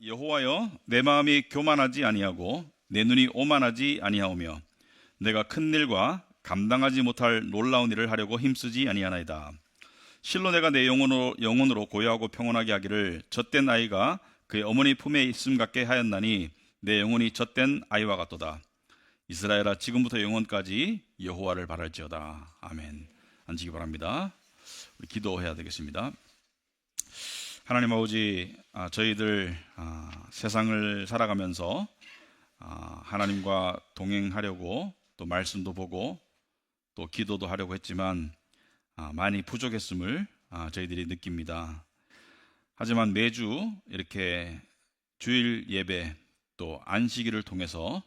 여호와여, 내 마음이 교만하지 아니하고 내 눈이 오만하지 아니하오며 내가 큰 일과 감당하지 못할 놀라운 일을 하려고 힘쓰지 아니하나이다. 실로 내가 내 영혼으로 고요하고 평온하게 하기를 젖된 아이가 그의 어머니 품에 있음 같게 하였나니 내 영혼이 젖된 아이와 같도다. 이스라엘아, 지금부터 영원까지 여호와를 바랄지어다. 아멘. 앉으기 바랍니다. 우리 기도해야 되겠습니다. 하나님 아버지, 저희들 세상을 살아가면서 하나님과 동행하려고 또 말씀도 보고 또 기도도 하려고 했지만 많이 부족했음을 저희들이 느낍니다. 하지만 매주 이렇게 주일 예배 또 안식일을 통해서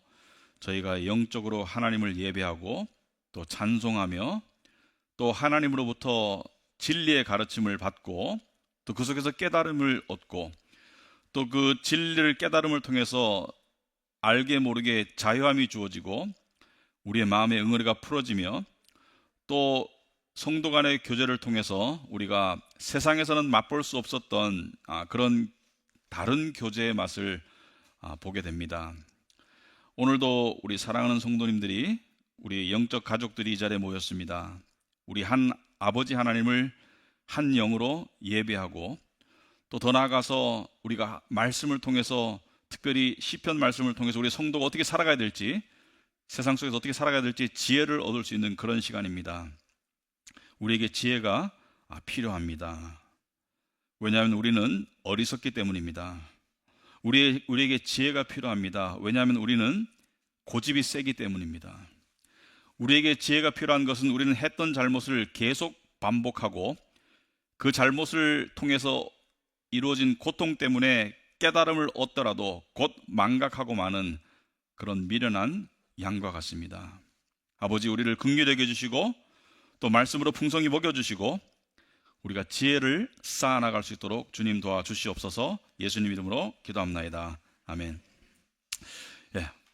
저희가 영적으로 하나님을 예배하고 또 찬송하며 또 하나님으로부터 진리의 가르침을 받고 또 그 속에서 깨달음을 얻고 또 그 진리를 깨달음을 통해서 알게 모르게 자유함이 주어지고 우리의 마음의 응어리가 풀어지며 또 성도 간의 교제를 통해서 우리가 세상에서는 맛볼 수 없었던 그런 다른 교제의 맛을 보게 됩니다. 오늘도 우리 사랑하는 성도님들이, 우리 영적 가족들이 이 자리에 모였습니다. 우리 한 아버지 하나님을 한 영으로 예배하고 또 더 나아가서 우리가 말씀을 통해서, 특별히 시편 말씀을 통해서 우리 성도가 어떻게 살아가야 될지, 세상 속에서 어떻게 살아가야 될지 지혜를 얻을 수 있는 그런 시간입니다. 우리에게 지혜가 필요합니다. 왜냐하면 우리는 어리석기 때문입니다. 우리에게 지혜가 필요합니다. 왜냐하면 우리는 고집이 세기 때문입니다. 우리에게 지혜가 필요한 것은 우리는 했던 잘못을 계속 반복하고 그 잘못을 통해서 이루어진 고통 때문에 깨달음을 얻더라도 곧 망각하고 마는 그런 미련한 양과 같습니다. 아버지, 우리를 긍휼하게 해주시고 또 말씀으로 풍성히 먹여주시고 우리가 지혜를 쌓아나갈 수 있도록 주님 도와주시옵소서. 예수님 이름으로 기도합나이다. 아멘.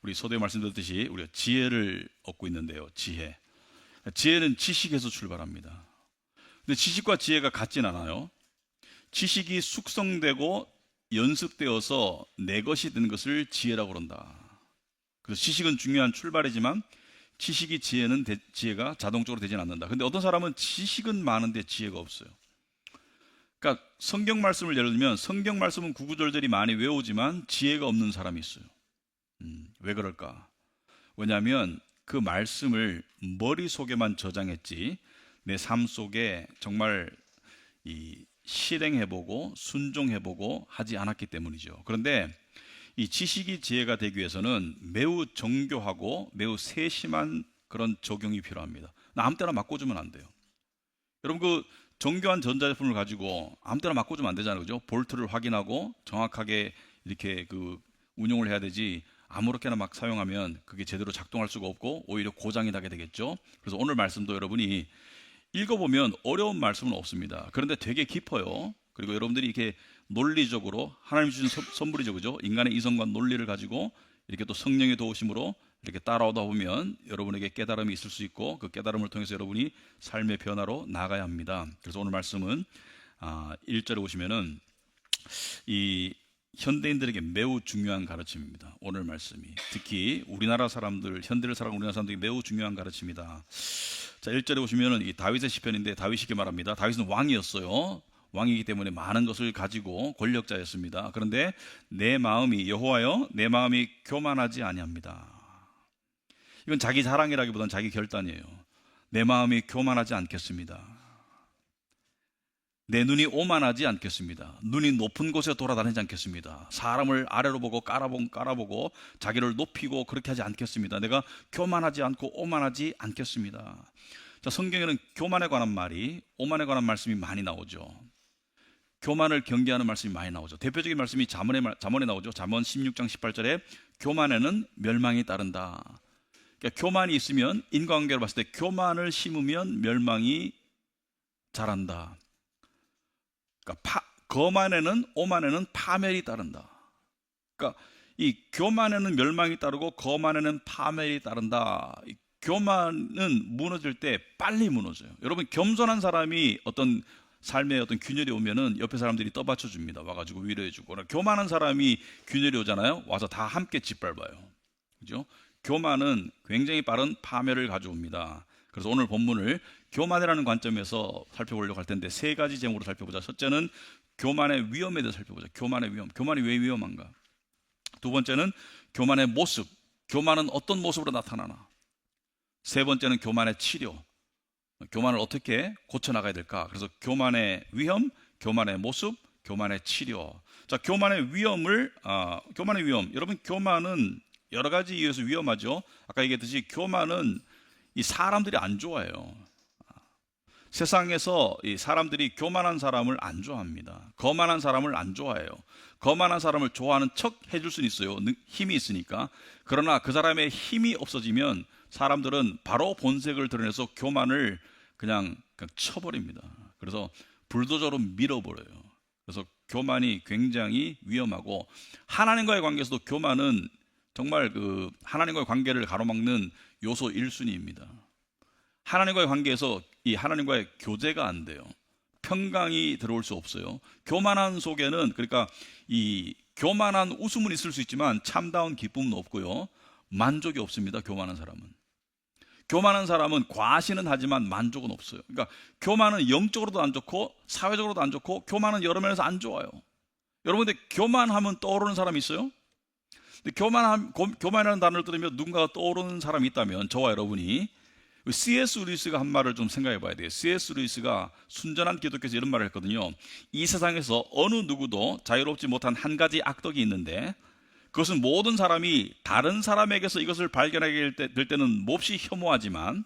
우리 서두에 말씀드렸듯이 우리가 지혜를 얻고 있는데요. 지혜는 지식에서 출발합니다. 근데 지식과 지혜가 같진 않아요. 지식이 숙성되고 연습되어서 내 것이 되는 것을 지혜라고 그런다. 그래서 지식은 중요한 출발이지만 지혜가 자동적으로 되진 않는다. 근데 어떤 사람은 지식은 많은데 지혜가 없어요. 그러니까 성경 말씀을 예를 들면 성경 말씀은 구구절절히 많이 외우지만 지혜가 없는 사람이 있어요. 왜 그럴까? 왜냐하면 그 말씀을 머릿속에만 저장했지 내 삶 속에 정말 실행해보고 순종해보고 하지 않았기 때문이죠. 그런데 이 지식이 지혜가 되기 위해서는 매우 정교하고 매우 세심한 그런 적용이 필요합니다. 아무 때나 막 꽂으면 안 돼요. 여러분, 그 정교한 전자제품을 가지고 아무 때나 막 꽂으면 안 되잖아요. 그죠? 볼트를 확인하고 정확하게 이렇게 그 운용을 해야 되지, 아무렇게나 막 사용하면 그게 제대로 작동할 수가 없고 오히려 고장이 나게 되겠죠. 그래서 오늘 말씀도 여러분이 읽어보면 어려운 말씀은 없습니다. 그런데 되게 깊어요. 그리고 여러분들이 이렇게 논리적으로 하나님 주신 선물이죠, 그죠? 인간의 이성과 논리를 가지고 이렇게 또 성령의 도우심으로 이렇게 따라오다 보면 여러분에게 깨달음이 있을 수 있고 그 깨달음을 통해서 여러분이 삶의 변화로 나아가야 합니다. 그래서 오늘 말씀은 1절에 보시면은 이 현대인들에게 매우 중요한 가르침입니다. 오늘 말씀이 특히 우리나라 사람들, 현대를 살아가는 우리나라 사람들에게 매우 중요한 가르침이다. 자, 1절에 보시면은 이 다윗의 시편인데 다윗이 이렇게 말합니다. 다윗은 왕이었어요. 왕이기 때문에 많은 것을 가지고 권력자였습니다. 그런데 내 마음이, 여호와여, 내 마음이 교만하지 아니합니다. 이건 자기 자랑이라기보다는 자기 결단이에요. 내 마음이 교만하지 않겠습니다. 내 눈이 오만하지 않겠습니다. 눈이 높은 곳에 돌아다니지 않겠습니다. 사람을 아래로 보고 깔아보고 자기를 높이고 그렇게 하지 않겠습니다. 내가 교만하지 않고 오만하지 않겠습니다. 자, 성경에는 교만에 관한 말이, 오만에 관한 말씀이 많이 나오죠. 교만을 경계하는 말씀이 많이 나오죠. 대표적인 말씀이 잠언에 나오죠. 잠언 16장 18절에 교만에는 멸망이 따른다. 그러니까 교만이 있으면, 인과관계로 봤을 때 교만을 심으면 멸망이 자란다. 그러니까 거만에는, 오만에는 파멸이 따른다. 그러니까 이 교만에는 멸망이 따르고 거만에는 파멸이 따른다. 교만은 무너질 때 빨리 무너져요. 여러분, 겸손한 사람이 어떤 삶에 어떤 균열이 오면은 옆에 사람들이 떠받쳐 줍니다. 와가지고 위로해 주고. 교만한 사람이 균열이 오잖아요. 와서 다 함께 짓밟아요. 그죠? 교만은 굉장히 빠른 파멸을 가져옵니다. 그래서 오늘 본문을 교만이라는 관점에서 살펴보려고 할 텐데 세 가지 제목으로 살펴보자. 첫째는 교만의 위험에 대해서 살펴보자. 교만의 위험. 교만이 왜 위험한가? 두 번째는 교만의 모습. 교만은 어떤 모습으로 나타나나? 세 번째는 교만의 치료. 교만을 어떻게 고쳐나가야 될까? 그래서 교만의 위험, 교만의 모습, 교만의 치료. 자, 교만의 위험. 여러분, 교만은 여러 가지 이유에서 위험하죠. 아까 얘기했듯이 교만은 이 사람들이 안 좋아해요. 세상에서 이 사람들이 교만한 사람을 안 좋아합니다. 거만한 사람을 안 좋아해요. 거만한 사람을 좋아하는 척 해줄 수는 있어요. 힘이 있으니까. 그러나 그 사람의 힘이 없어지면 사람들은 바로 본색을 드러내서 교만을 그냥 쳐버립니다. 그래서 불도저로 밀어버려요. 그래서 교만이 굉장히 위험하고, 하나님과의 관계에서도 교만은 정말 하나님과의 관계를 가로막는 요소 1순위입니다. 하나님과의 관계에서 이 하나님과의 교제가 안 돼요. 평강이 들어올 수 없어요. 교만한 속에는, 그러니까 이 교만한 웃음은 있을 수 있지만 참다운 기쁨은 없고요. 만족이 없습니다. 교만한 사람은 과시는 하지만 만족은 없어요. 그러니까 교만은 영적으로도 안 좋고 사회적으로도 안 좋고 교만은 여러 면에서 안 좋아요. 여러분들 교만하면 떠오르는 사람이 있어요? 근데 교만이라는 단어를 들으면 누군가가 떠오르는 사람이 있다면 저와 여러분이 C.S. 루이스가 한 말을 좀 생각해 봐야 돼요. C.S. 루이스가 순전한 기독교에서 이런 말을 했거든요. 이 세상에서 어느 누구도 자유롭지 못한 한 가지 악덕이 있는데, 그것은 모든 사람이 다른 사람에게서 이것을 발견하게 될 때는 몹시 혐오하지만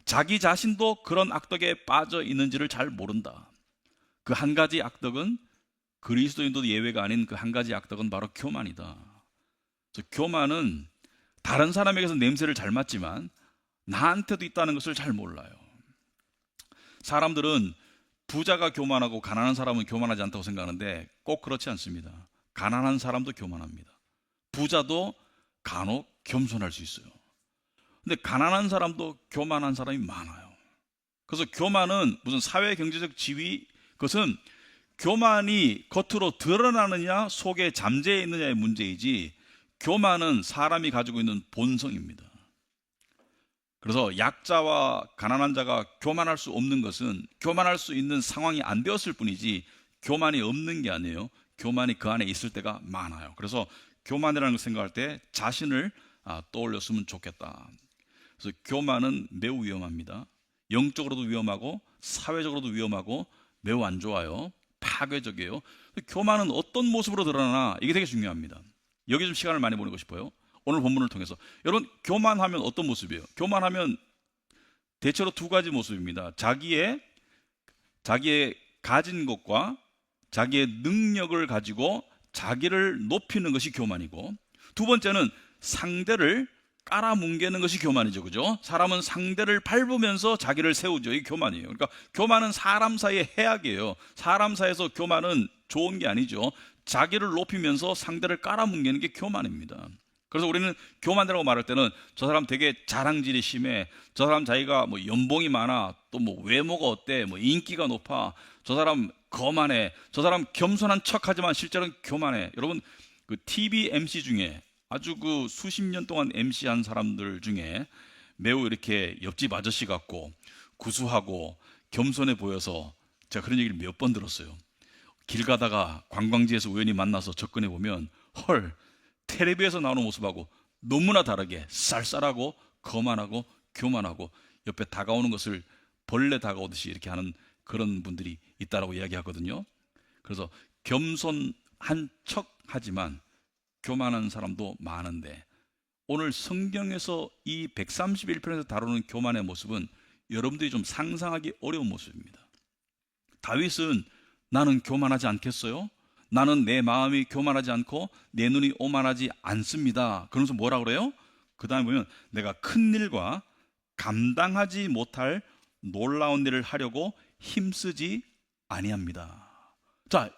자기 자신도 그런 악덕에 빠져 있는지를 잘 모른다. 그 한 가지 악덕은, 그리스도인도 예외가 아닌 그 한 가지 악덕은 바로 교만이다. 그래서 교만은 다른 사람에게서 냄새를 잘 맡지만 나한테도 있다는 것을 잘 몰라요. 사람들은 부자가 교만하고 가난한 사람은 교만하지 않다고 생각하는데 꼭 그렇지 않습니다. 가난한 사람도 교만합니다. 부자도 간혹 겸손할 수 있어요. 근데 가난한 사람도 교만한 사람이 많아요. 그래서 교만은 무슨 사회 경제적 지위, 그것은 교만이 겉으로 드러나느냐 속에 잠재해 있느냐의 문제이지, 교만은 사람이 가지고 있는 본성입니다. 그래서 약자와 가난한 자가 교만할 수 없는 것은 교만할 수 있는 상황이 안 되었을 뿐이지 교만이 없는 게 아니에요. 교만이 그 안에 있을 때가 많아요. 그래서 교만이라는 걸 생각할 때 자신을 떠올렸으면 좋겠다. 그래서 교만은 매우 위험합니다. 영적으로도 위험하고 사회적으로도 위험하고 매우 안 좋아요. 파괴적이에요. 교만은 어떤 모습으로 드러나나 이게 되게 중요합니다. 여기 좀 시간을 많이 보내고 싶어요. 오늘 본문을 통해서. 여러분, 교만하면 어떤 모습이에요? 교만하면 대체로 두 가지 모습입니다. 자기의 가진 것과 자기의 능력을 가지고 자기를 높이는 것이 교만이고, 두 번째는 상대를 깔아뭉개는 것이 교만이죠. 그죠? 사람은 상대를 밟으면서 자기를 세우죠. 이게 교만이에요. 그러니까 교만은 사람 사이의 해악이에요. 사람 사이에서 교만은 좋은 게 아니죠. 자기를 높이면서 상대를 깔아뭉개는 게 교만입니다. 그래서 우리는 교만이라고 말할 때는 저 사람 되게 자랑질이 심해, 저 사람 자기가 뭐 연봉이 많아, 또 뭐 외모가 어때, 뭐 인기가 높아, 저 사람 거만해, 저 사람 겸손한 척하지만 실제로는 교만해. 여러분, 그 TV MC 중에 아주 수십 년 동안 MC한 사람들 중에 매우 이렇게 옆집 아저씨 같고 구수하고 겸손해 보여서 제가 그런 얘기를 몇 번 들었어요. 길 가다가 관광지에서 우연히 만나서 접근해 보면 헐, 텔레비에서 나오는 모습하고 너무나 다르게 쌀쌀하고 거만하고 교만하고 옆에 다가오는 것을 벌레 다가오듯이 이렇게 하는 그런 분들이 있다라고 이야기하거든요. 그래서 겸손한 척 하지만 교만한 사람도 많은데, 오늘 성경에서 이 131편에서 다루는 교만의 모습은 여러분들이 좀 상상하기 어려운 모습입니다. 다윗은 나는 교만하지 않겠어요? 나는 내 마음이 교만하지 않고 내 눈이 오만하지 않습니다. 그러면서 뭐라 그래요? 그 다음에 보면 내가 큰 일과 감당하지 못할 놀라운 일을 하려고 힘쓰지 아니합니다. 자,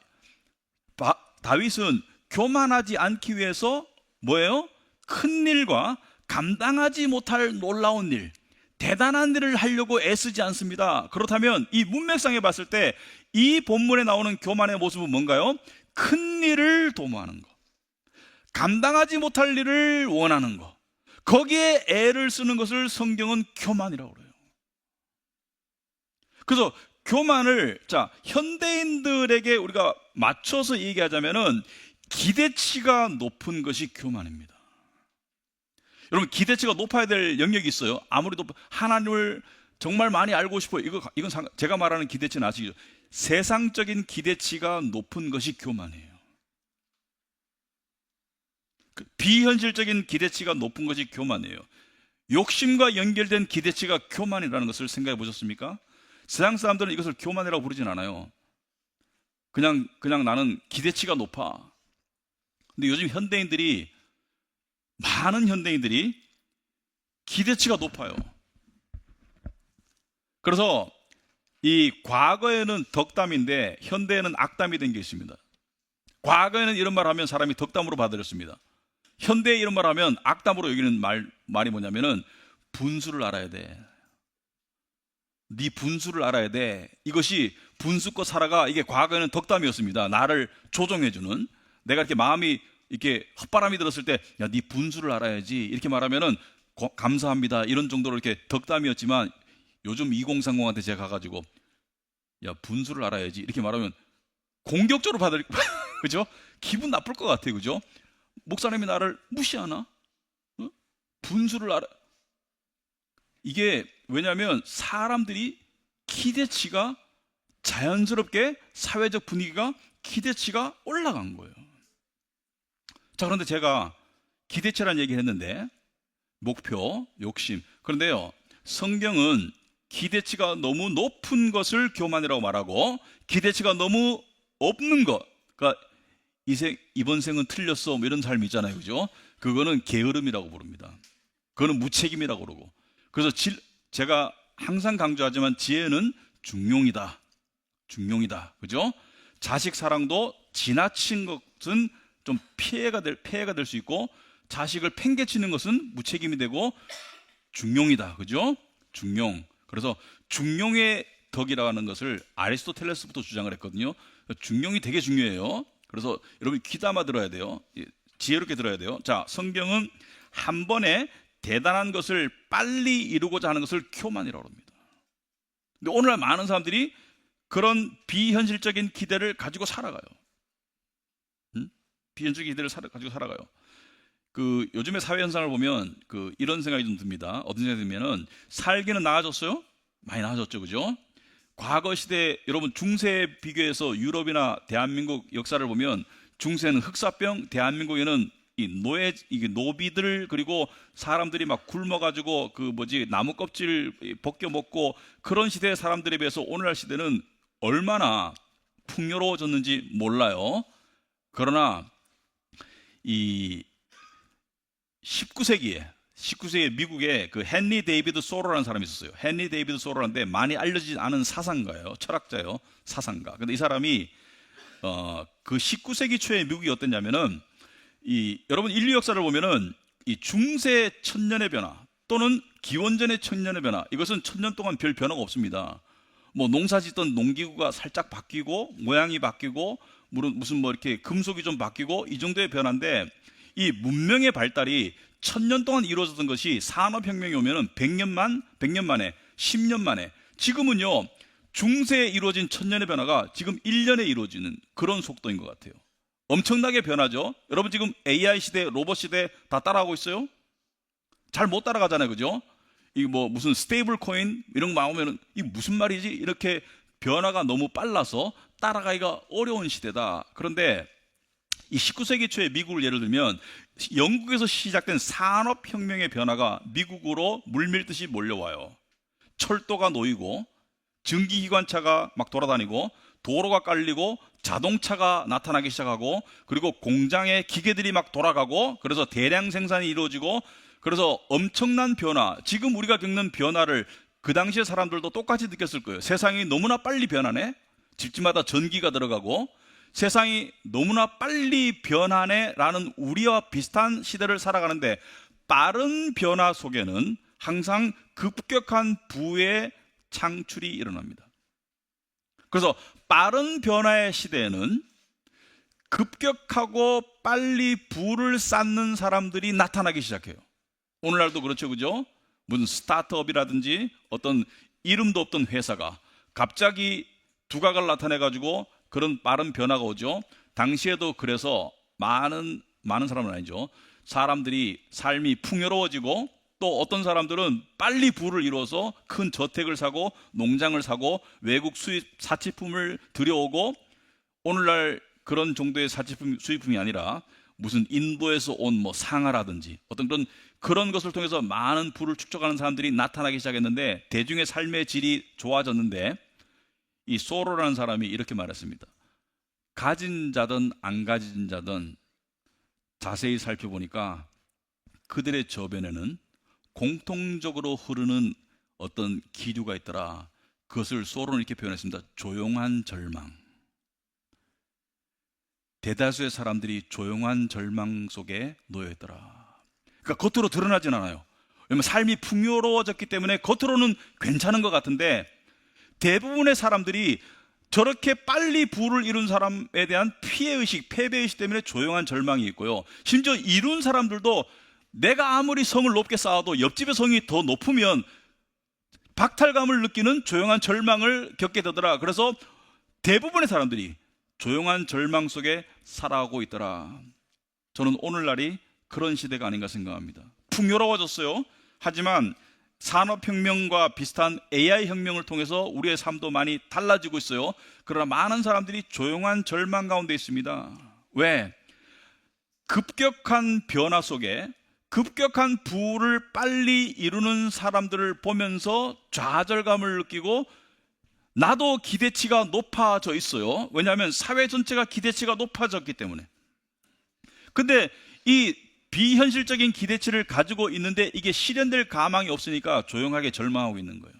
다윗은 교만하지 않기 위해서 뭐예요? 큰 일과 감당하지 못할 놀라운 일, 대단한 일을 하려고 애쓰지 않습니다. 그렇다면 이 문맥상에 봤을 때 이 본문에 나오는 교만의 모습은 뭔가요? 큰 일을 도모하는 것, 감당하지 못할 일을 원하는 것, 거기에 애를 쓰는 것을 성경은 교만이라고 그래요. 그래서 교만을 현대인들에게 우리가 맞춰서 얘기하자면은 기대치가 높은 것이 교만입니다. 여러분, 기대치가 높아야 될 영역이 있어요. 아무리 하나님을 정말 많이 알고 싶어요. 이건 제가 말하는 기대치는 아시죠? 세상적인 기대치가 높은 것이 교만이에요. 비현실적인 기대치가 높은 것이 교만이에요. 욕심과 연결된 기대치가 교만이라는 것을 생각해 보셨습니까? 세상 사람들은 이것을 교만이라고 부르진 않아요. 그냥 나는 기대치가 높아. 근데 요즘 많은 현대인들이 기대치가 높아요. 그래서 이 과거에는 덕담인데 현대에는 악담이 된 게 있습니다. 과거에는 이런 말 하면 사람이 덕담으로 받아들였습니다. 현대에 이런 말 하면 악담으로 여기는 말이 뭐냐면은 분수를 알아야 돼. 네 분수를 알아야 돼. 이것이 분수껏 살아가. 이게 과거에는 덕담이었습니다. 나를 조종해주는. 내가 이렇게 마음이 이렇게 헛바람이 들었을 때, 야, 네 분수를 알아야지. 이렇게 말하면은 감사합니다. 이런 정도로 이렇게 덕담이었지만 요즘 2030한테 제가 가가지고, 야, 분수를 알아야지. 이렇게 말하면 공격적으로 받을, 그죠? 기분 나쁠 것 같아요. 그죠? 목사님이 나를 무시하나? 어? 분수를 알아. 이게 왜냐하면 사람들이 기대치가 자연스럽게 사회적 분위기가 기대치가 올라간 거예요. 자, 그런데 제가 기대치라는 얘기를 했는데 목표, 욕심. 그런데요, 성경은 기대치가 너무 높은 것을 교만이라고 말하고 기대치가 너무 없는 것, 그러니까 이번 생은 틀렸어 뭐 이런 삶이 있잖아요. 그죠? 그거는 게으름이라고 부릅니다. 그거는 무책임이라고 그러고. 그래서 제가 항상 강조하지만 지혜는 중용이다. 중용이다. 그죠? 자식 사랑도 지나친 것은 좀 폐해가 될 수 있고, 자식을 팽개치는 것은 무책임이 되고 중용이다. 그죠? 중용. 그래서 중용의 덕이라는 것을 아리스토텔레스부터 주장을 했거든요. 중용이 되게 중요해요. 그래서 여러분 귀담아 들어야 돼요. 지혜롭게 들어야 돼요. 자, 성경은 한 번에 대단한 것을 빨리 이루고자 하는 것을 교만이라고 합니다. 근데 오늘날 많은 사람들이 그런 비현실적인 기대를 가지고 살아가요. 비현실적인 기대를 가지고 살아가요. 요즘의 사회 현상을 보면 이런 생각이 좀 듭니다. 어떤 생각이 들면은 살기는 나아졌어요? 많이 나아졌죠, 그죠? 과거 시대 여러분 중세에 비교해서 유럽이나 대한민국 역사를 보면 중세는 흑사병, 대한민국에는 이게 노비들 그리고 사람들이 막 굶어가지고 나무 껍질 벗겨 먹고 그런 시대의 사람들에 비해서 오늘날 시대는 얼마나 풍요로워졌는지 몰라요. 그러나 이 19세기에 미국에 헨리 데이비드 소로라는 사람이 있었어요. 헨리 데이비드 소로라는데 많이 알려지지 않은 사상가예요. 철학자예요. 사상가. 근데 이 사람이 19세기 초에 미국이 어땠냐면은 여러분 인류 역사를 보면은 이 중세 천년의 변화 또는 기원전의 천년의 변화, 이것은 천년 동안 별 변화가 없습니다. 뭐 농사 짓던 농기구가 살짝 바뀌고 모양이 바뀌고 무슨 이렇게 금속이 좀 바뀌고 이 정도의 변화인데, 이 문명의 발달이 천년 동안 이루어졌던 것이 산업혁명이 오면은 100년 만에 10년 만에, 지금은요 중세에 이루어진 천년의 변화가 지금 1년에 이루어지는 그런 속도인 것 같아요. 엄청나게 변하죠. 여러분 지금 AI 시대, 로봇 시대 다 따라하고 있어요? 잘 못 따라가잖아요. 그죠? 이게 무슨 스테이블 코인 이런 거 나오면은 이게 무슨 말이지? 이렇게 변화가 너무 빨라서 따라가기가 어려운 시대다. 그런데 이 19세기 초에 미국을 예를 들면 영국에서 시작된 산업혁명의 변화가 미국으로 물밀듯이 몰려와요. 철도가 놓이고 전기기관차가 막 돌아다니고 도로가 깔리고 자동차가 나타나기 시작하고, 그리고 공장의 기계들이 막 돌아가고, 그래서 대량 생산이 이루어지고, 그래서 엄청난 변화, 지금 우리가 겪는 변화를 그 당시의 사람들도 똑같이 느꼈을 거예요. 세상이 너무나 빨리 변하네. 집집마다 전기가 들어가고 세상이 너무나 빨리 변하네 라는 우리와 비슷한 시대를 살아가는데, 빠른 변화 속에는 항상 급격한 부의 창출이 일어납니다. 그래서 빠른 변화의 시대에는 급격하고 빨리 부를 쌓는 사람들이 나타나기 시작해요. 오늘날도 그렇죠, 그죠? 무슨 스타트업이라든지 어떤 이름도 없던 회사가 갑자기 두각을 나타내가지고 그런 빠른 변화가 오죠. 당시에도 그래서 많은 사람은 아니죠. 사람들이 삶이 풍요로워지고 또 어떤 사람들은 빨리 부를 이루어서 큰 저택을 사고 농장을 사고 외국 수입 사치품을 들여오고, 오늘날 그런 정도의 사치품 수입품이 아니라 무슨 인도에서 온 뭐 상아라든지 어떤 그런 것을 통해서 많은 부를 축적하는 사람들이 나타나기 시작했는데, 대중의 삶의 질이 좋아졌는데, 이 소로라는 사람이 이렇게 말했습니다. 가진 자든 안 가진 자든 자세히 살펴보니까 그들의 저변에는 공통적으로 흐르는 어떤 기류가 있더라. 그것을 소로는 이렇게 표현했습니다. 조용한 절망. 대다수의 사람들이 조용한 절망 속에 놓여 있더라. 그러니까 겉으로 드러나진 않아요. 왜냐하면 삶이 풍요로워졌기 때문에 겉으로는 괜찮은 것 같은데, 대부분의 사람들이 저렇게 빨리 부를 이룬 사람에 대한 피해의식, 패배의식 때문에 조용한 절망이 있고요. 심지어 이룬 사람들도 내가 아무리 성을 높게 쌓아도 옆집의 성이 더 높으면 박탈감을 느끼는 조용한 절망을 겪게 되더라. 그래서 대부분의 사람들이 조용한 절망 속에 살아가고 있더라. 저는 오늘날이 그런 시대가 아닌가 생각합니다. 풍요로워졌어요. 하지만 산업혁명과 비슷한 AI혁명을 통해서 우리의 삶도 많이 달라지고 있어요. 그러나 많은 사람들이 조용한 절망 가운데 있습니다. 왜? 급격한 변화 속에 급격한 부를 빨리 이루는 사람들을 보면서 좌절감을 느끼고, 나도 기대치가 높아져 있어요. 왜냐하면 사회 전체가 기대치가 높아졌기 때문에. 근데 이 비현실적인 기대치를 가지고 있는데 이게 실현될 가망이 없으니까 조용하게 절망하고 있는 거예요.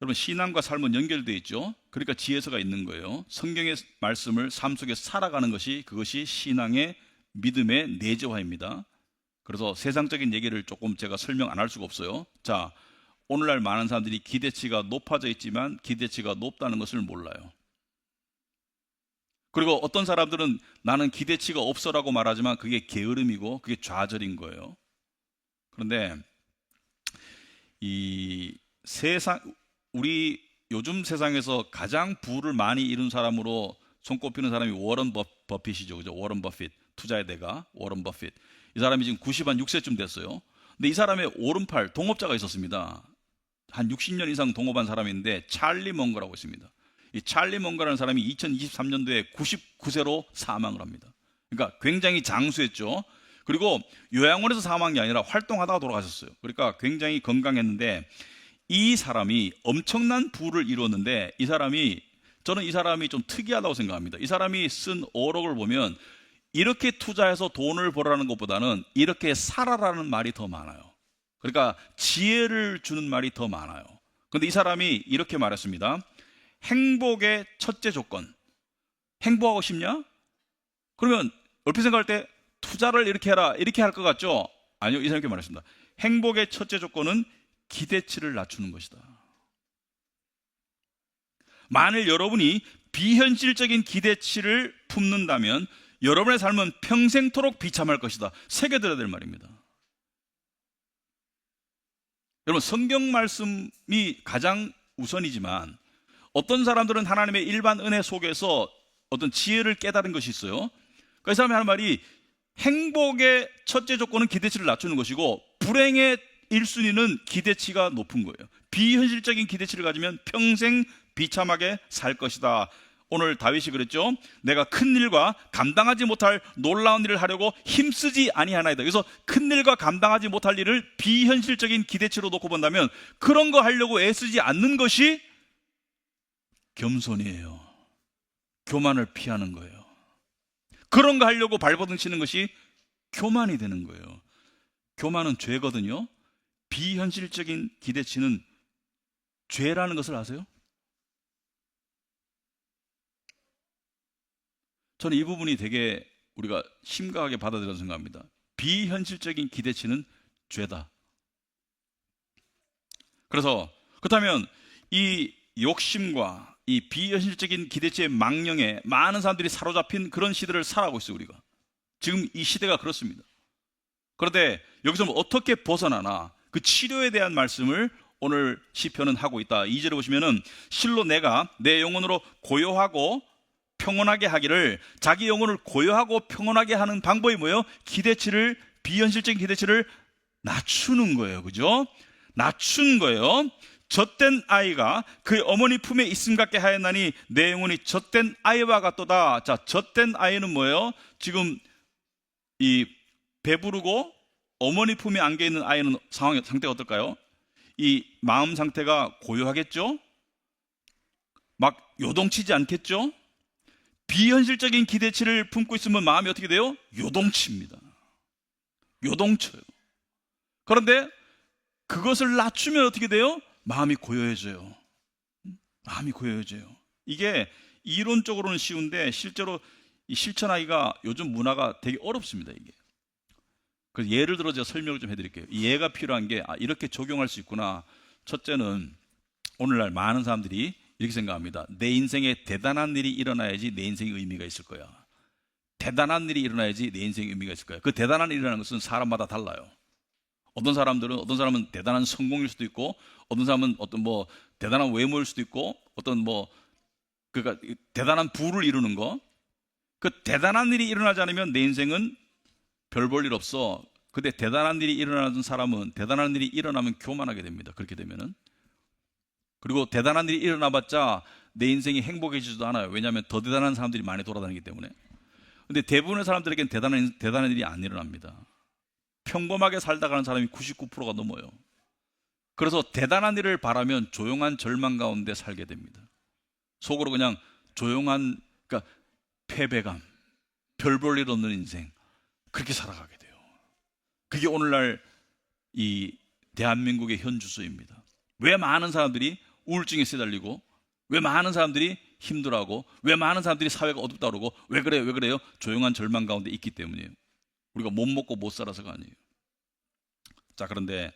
여러분, 신앙과 삶은 연결되어 있죠. 그러니까 지혜서가 있는 거예요. 성경의 말씀을 삶 속에 살아가는 것이, 그것이 신앙의 믿음의 내재화입니다. 그래서 세상적인 얘기를 조금 제가 설명 안 할 수가 없어요. 자, 오늘날 많은 사람들이 기대치가 높아져 있지만 기대치가 높다는 것을 몰라요. 그리고 어떤 사람들은 나는 기대치가 없어라고 말하지만 그게 게으름이고 그게 좌절인 거예요. 그런데 이 세상, 우리 요즘 세상에서 가장 부를 많이 이룬 사람으로 손꼽히는 사람이 워런 버핏이죠. 그죠? 워런 버핏. 투자의 대가 워런 버핏. 이 사람이 지금 96세쯤 됐어요. 근데 이 사람의 오른팔 동업자가 있었습니다. 한 60년 이상 동업한 사람인데 찰리 멍거라고 있습니다. 이 찰리 멍거라는 사람이 2023년도에 99세로 사망을 합니다. 그러니까 굉장히 장수했죠. 그리고 요양원에서 사망한 게 아니라 활동하다가 돌아가셨어요. 그러니까 굉장히 건강했는데, 이 사람이 엄청난 부를 이루었는데, 저는 이 사람이 좀 특이하다고 생각합니다. 이 사람이 쓴 어록을 보면 이렇게 투자해서 돈을 벌어라는 것보다는 이렇게 살아라는 말이 더 많아요. 그러니까 지혜를 주는 말이 더 많아요. 그런데 이 사람이 이렇게 말했습니다. 행복의 첫째 조건. 행복하고 싶냐? 그러면 얼핏 생각할 때 투자를 이렇게 해라, 이렇게 할 것 같죠? 아니요, 이 사람이 이렇게 말했습니다. 행복의 첫째 조건은 기대치를 낮추는 것이다. 만일 여러분이 비현실적인 기대치를 품는다면 여러분의 삶은 평생토록 비참할 것이다. 새겨들어야 될 말입니다. 여러분, 성경 말씀이 가장 우선이지만 어떤 사람들은 하나님의 일반 은혜 속에서 어떤 지혜를 깨달은 것이 있어요. 그 사람이 하는 말이, 행복의 첫째 조건은 기대치를 낮추는 것이고 불행의 1순위는 기대치가 높은 거예요. 비현실적인 기대치를 가지면 평생 비참하게 살 것이다. 오늘 다윗이 그랬죠. 내가 큰 일과 감당하지 못할 놀라운 일을 하려고 힘쓰지 아니하나이다. 그래서 큰 일과 감당하지 못할 일을 비현실적인 기대치로 놓고 본다면 그런 거 하려고 애쓰지 않는 것이 겸손이에요. 교만을 피하는 거예요. 그런 거 하려고 발버둥 치는 것이 교만이 되는 거예요. 교만은 죄거든요. 비현실적인 기대치는 죄라는 것을 아세요? 저는 이 부분이 되게 우리가 심각하게 받아들여서 생각합니다. 비현실적인 기대치는 죄다. 그래서 그렇다면 이 욕심과 이 비현실적인 기대치의 망령에 많은 사람들이 사로잡힌 그런 시대를 살아가고 있어요. 우리가 지금 이 시대가 그렇습니다. 그런데 여기서 어떻게 벗어나나, 그 치료에 대한 말씀을 오늘 시편은 하고 있다. 2절에 보시면은 실로 내가 내 영혼으로 고요하고 평온하게 하기를, 자기 영혼을 고요하고 평온하게 하는 방법이 뭐예요? 기대치를, 비현실적인 기대치를 낮추는 거예요. 그죠? 낮춘 거예요. 젖된 아이가 그의 어머니 품에 있음 같게 하였나니 내 영혼이 젖된 아이와 같도다. 자, 젖된 아이는 뭐예요? 지금 이 배부르고 어머니 품에 안겨 있는 아이는 상태가 어떨까요? 이 마음 상태가 고요하겠죠? 막 요동치지 않겠죠? 비현실적인 기대치를 품고 있으면 마음이 어떻게 돼요? 요동칩니다. 요동쳐요. 그런데 그것을 낮추면 어떻게 돼요? 마음이 고요해져요. 마음이 고요해져요. 이게 이론적으로는 쉬운데 실제로 이 실천하기가 요즘 문화가 되게 어렵습니다. 이게. 그래서 예를 들어 제가 설명을 좀 해드릴게요. 이 예가 필요한 게 이렇게 적용할 수 있구나. 첫째는 오늘날 많은 사람들이 이렇게 생각합니다. 내 인생에 대단한 일이 일어나야지 내 인생에 의미가 있을 거야. 대단한 일이 일어나야지 내 인생에 의미가 있을 거야. 그 대단한 일이라는 것은 사람마다 달라요. 어떤 사람은 대단한 성공일 수도 있고, 어떤 사람은 어떤 뭐 대단한 외모일 수도 있고, 어떤 뭐 그러니까 대단한 부를 이루는 거. 그 대단한 일이 일어나지 않으면 내 인생은 별 볼 일 없어. 근데 대단한 일이 일어나는 사람은 대단한 일이 일어나면 교만하게 됩니다. 그렇게 되면은. 그리고 대단한 일이 일어나봤자 내 인생이 행복해지지도 않아요. 왜냐하면 더 대단한 사람들이 많이 돌아다니기 때문에. 근데 대부분의 사람들에게는 대단한 일이 안 일어납니다. 평범하게 살다 가는 사람이 99%가 넘어요. 그래서 대단한 일을 바라면 조용한 절망 가운데 살게 됩니다. 속으로 그냥 조용한, 그러니까 패배감, 별 볼 일 없는 인생, 그렇게 살아가게 돼요. 그게 오늘날 이 대한민국의 현주소입니다. 왜 많은 사람들이 우울증에 시달리고, 왜 많은 사람들이 힘들어하고, 왜 많은 사람들이 사회가 어둡다 그러고, 왜 그래요? 조용한 절망 가운데 있기 때문이에요. 우리가 못 먹고 못 살아서가 아니에요. 자, 그런데